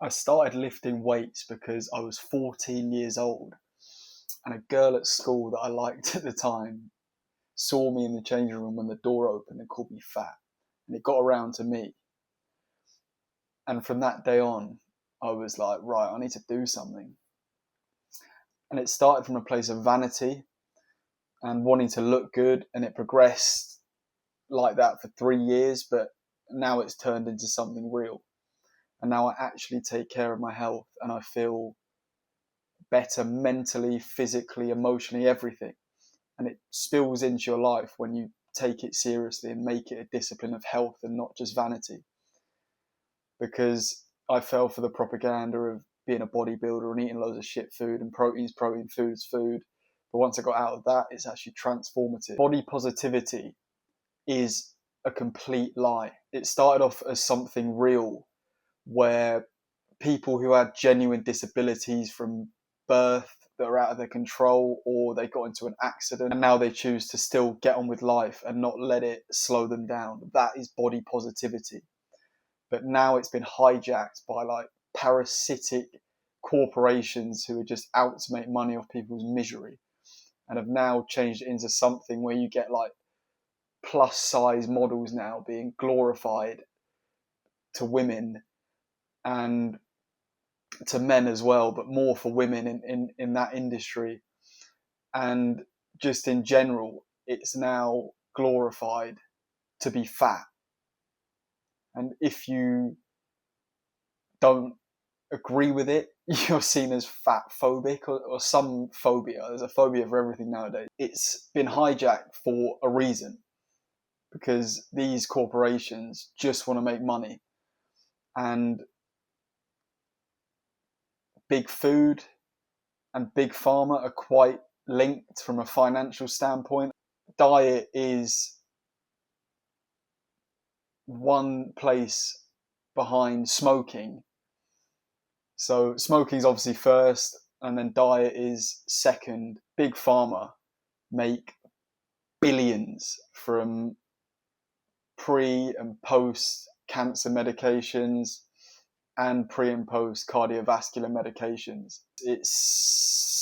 I started lifting weights because I was 14 years old, and a girl at school that I liked at the time saw me in the changing room when the door opened and called me fat. And it got around to me. And from that day on, I was like, right, I need to do something. And it started from a place of vanity and wanting to look good, and it progressed like that for 3 years, but now it's turned into something real. And now I actually take care of my health and I feel better mentally, physically, emotionally, everything. And it spills into your life when you take it seriously and make it a discipline of health and not just vanity. Because I fell for the propaganda of being a bodybuilder and eating loads of shit food and protein, food's food. But once I got out of that, it's actually transformative. Body positivity is a complete lie. It started off as something real where people who had genuine disabilities from birth that are out of their control, or they got into an accident and now they choose to still get on with life and not let it slow them down. That is body positivity. But now it's been hijacked by like parasitic corporations who are just out to make money off people's misery, and have now changed it into something where you get like plus size models now being glorified to women and to men as well, but more for women in that industry. And just in general, it's now glorified to be fat. And if you don't agree with it, you're seen as fat phobic, or some phobia. There's a phobia for everything nowadays. It's been hijacked for a reason, because these corporations just want to make money. And big food and big pharma are quite linked from a financial standpoint. Diet is one place behind smoking. So smoking is obviously first, and then diet is second. Big pharma make billions from pre and post cancer medications and pre and post cardiovascular medications. It's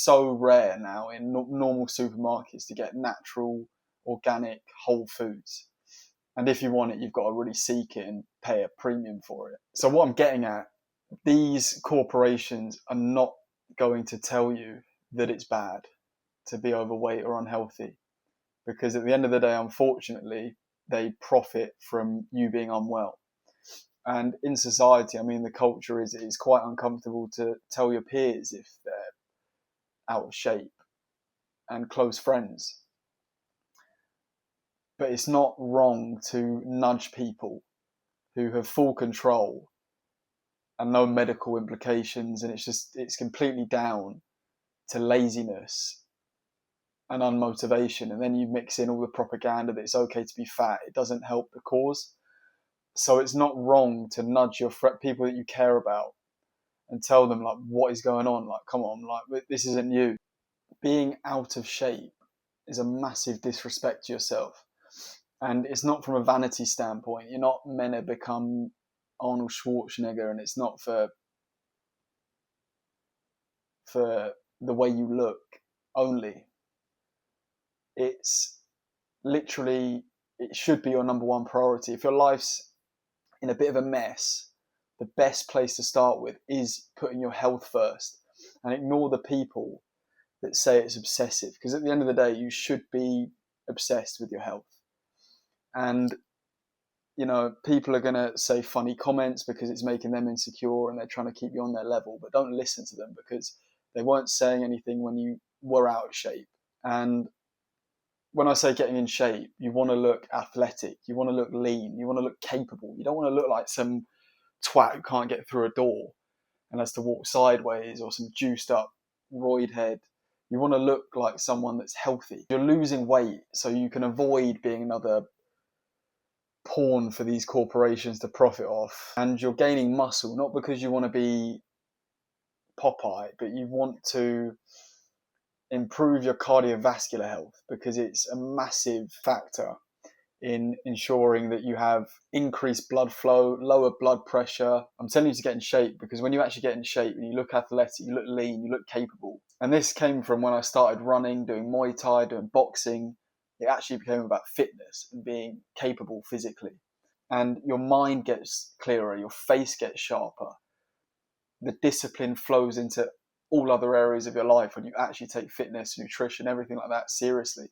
so rare now in normal supermarkets to get natural, organic, whole foods. And if you want it, you've got to really seek it and pay a premium for it. So what I'm getting at, these corporations are not going to tell you that it's bad to be overweight or unhealthy, because at the end of the day, unfortunately, they profit from you being unwell. And in society, I mean, the culture is it's quite uncomfortable to tell your peers if they're out of shape, and close friends. But it's not wrong to nudge people who have full control and no medical implications, and it's completely down to laziness and unmotivation. And then you mix in all the propaganda that it's okay to be fat. It doesn't help the cause. So it's not wrong to nudge your people that you care about and tell them like what is going on. Like, come on, like this isn't you. Being out of shape is a massive disrespect to yourself, and it's not from a vanity standpoint. You're not meant to become Arnold Schwarzenegger, and it's not for the way you look only. It's literally, it should be your number one priority. If your life's in a bit of a mess, the best place to start with is putting your health first, and ignore the people that say it's obsessive, because at the end of the day, you should be obsessed with your health. And you know, people are going to say funny comments because it's making them insecure and they're trying to keep you on their level, but don't listen to them, because they weren't saying anything when you were out of shape. And when I say getting in shape, you want to look athletic, you want to look lean, you want to look capable. You don't want to look like some twat who can't get through a door and has to walk sideways, or some juiced up roid head. You want to look like someone that's healthy. You're losing weight so you can avoid being another pawn for these corporations to profit off. And you're gaining muscle, not because you want to be Popeye, but you want to improve your cardiovascular health, because it's a massive factor in ensuring that you have increased blood flow, lower blood pressure. I'm telling you to get in shape, because when you actually get in shape and you look athletic, you look lean, you look capable. And this came from when I started running, doing Muay Thai, doing boxing. It actually became about fitness and being capable physically. And your mind gets clearer, your face gets sharper. The discipline flows into all other areas of your life when you actually take fitness, nutrition, everything like that seriously.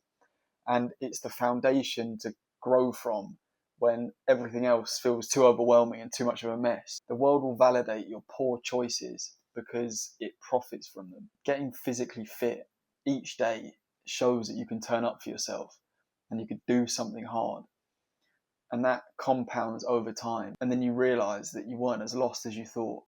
And it's the foundation to grow from when everything else feels too overwhelming and too much of a mess. The world will validate your poor choices because it profits from them. Getting physically fit each day shows that you can turn up for yourself and you can do something hard. And that compounds over time. And then you realize that you weren't as lost as you thought.